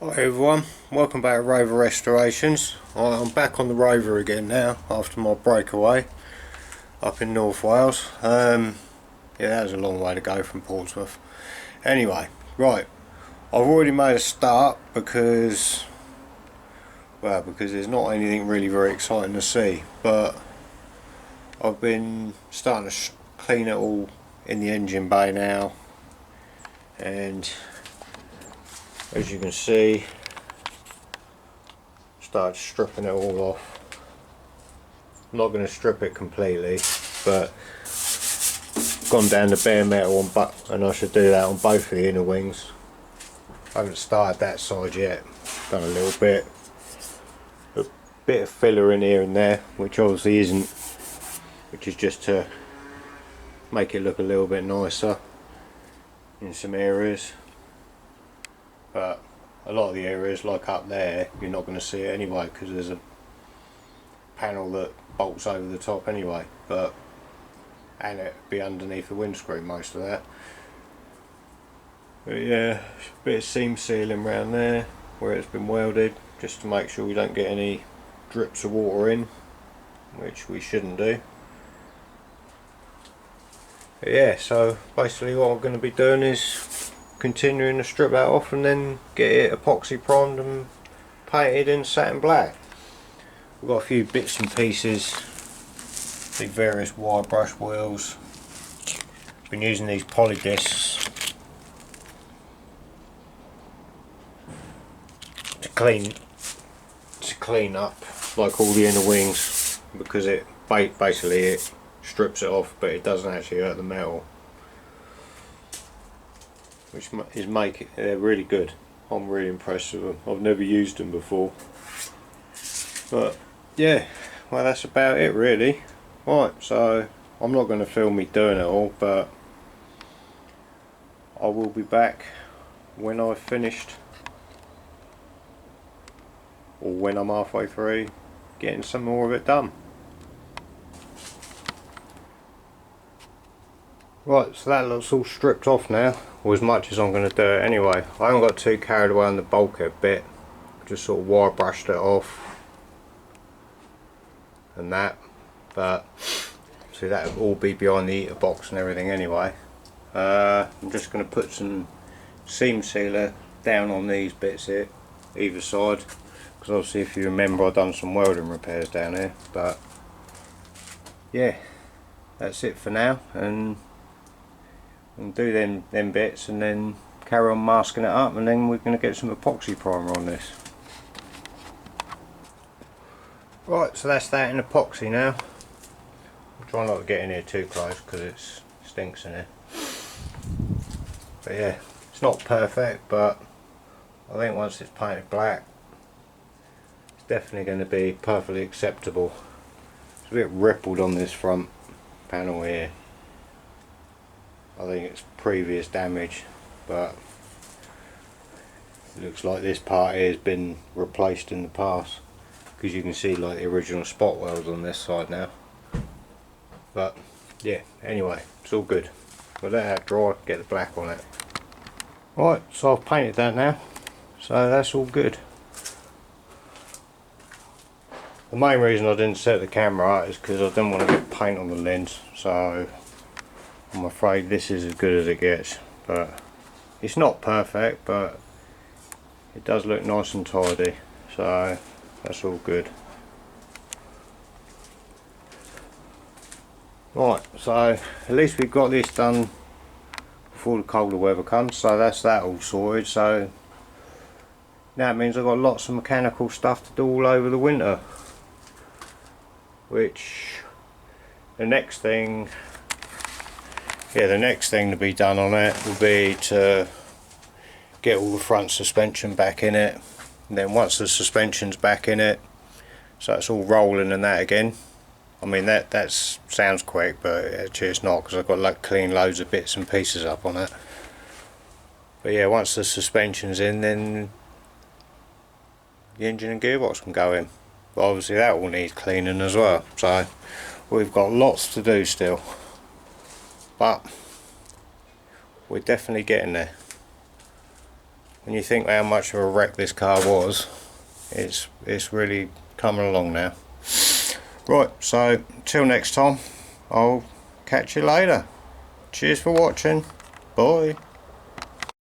Hi everyone, welcome back to Rover Restorations. I'm back on the Rover again now after my breakaway up in North Wales. Yeah, that was a long way to go from Portsmouth. Anyway, right, I've already made a start because there's not anything really very exciting to see, but I've been starting to clean it all in the engine bay now, and as you can see, started stripping it all off. I'm not going to strip it completely, but gone down to bare metal and I should do that on both of the inner wings. I haven't started that side yet. Done a little bit of filler in here and there, which obviously isn't, which is just to make it look a little bit nicer in some areas, but a lot of the areas, like up there, you're not going to see it anyway because there's a panel that bolts over the top anyway, and it'll be underneath the windscreen, most of that. But yeah, a bit of seam sealing around there where it's been welded, just to make sure we don't get any drips of water in, which we shouldn't do. But yeah, so basically what I'm going to be doing is continuing to strip that off and then get it epoxy primed and painted in satin black. We've got a few bits and pieces, the various wire brush wheels. Been using these poly discs to clean up like all the inner wings, because it basically it strips it off, but it doesn't actually hurt the metal, which is they're really good. I'm really impressed with them. I've never used them before, but yeah, well, that's about it really. Right, so I'm not going to film me doing it all, but I will be back when I've finished, or when I'm halfway through getting some more of it done. Right, so that looks all stripped off now, or as much as I'm going to do it anyway. I haven't got too carried away on the bulkhead bit, just sort of wire brushed it off and that, but see, that will all be behind the heater box and everything anyway. I'm just going to put some seam sealer down on these bits here, either side, because obviously if you remember I've done some welding repairs down here. But yeah, that's it for now, and we'll do them bits and then carry on masking it up, and then we're going to get some epoxy primer on this. Right, so that's that in epoxy now. I'll try not to get in here too close because it stinks in here. But yeah, it's not perfect, but I think once it's painted black, it's definitely going to be perfectly acceptable. It's a bit rippled on this front panel here. I think it's previous damage, but it looks like this part here has been replaced in the past, because you can see like the original spot welds on this side now. But yeah, anyway, it's all good. We'll let that dry, get the black on it. Right, so I've painted that now, so that's all good. The main reason I didn't set the camera out is because I didn't want to get paint on the lens, so I'm afraid this is as good as it gets. But it's not perfect, but it does look nice and tidy, so that's all good. Right, so at least we've got this done before the colder weather comes, so that's that all sorted. So now it means I've got lots of mechanical stuff to do all over the winter, which the next thing to be done on it will be to get all the front suspension back in it, and then once the suspension's back in it, so it's all rolling and that again. I mean, that sounds quick, but actually it's not, because I've got like clean loads of bits and pieces up on it. But yeah, once the suspension's in, then the engine and gearbox can go in. But obviously that will need cleaning as well, so we've got lots to do still, but we're definitely getting there. when you think how much of a wreck this car was, it's really coming along now. Right, so till next time, I'll catch you later. Cheers for watching. Bye.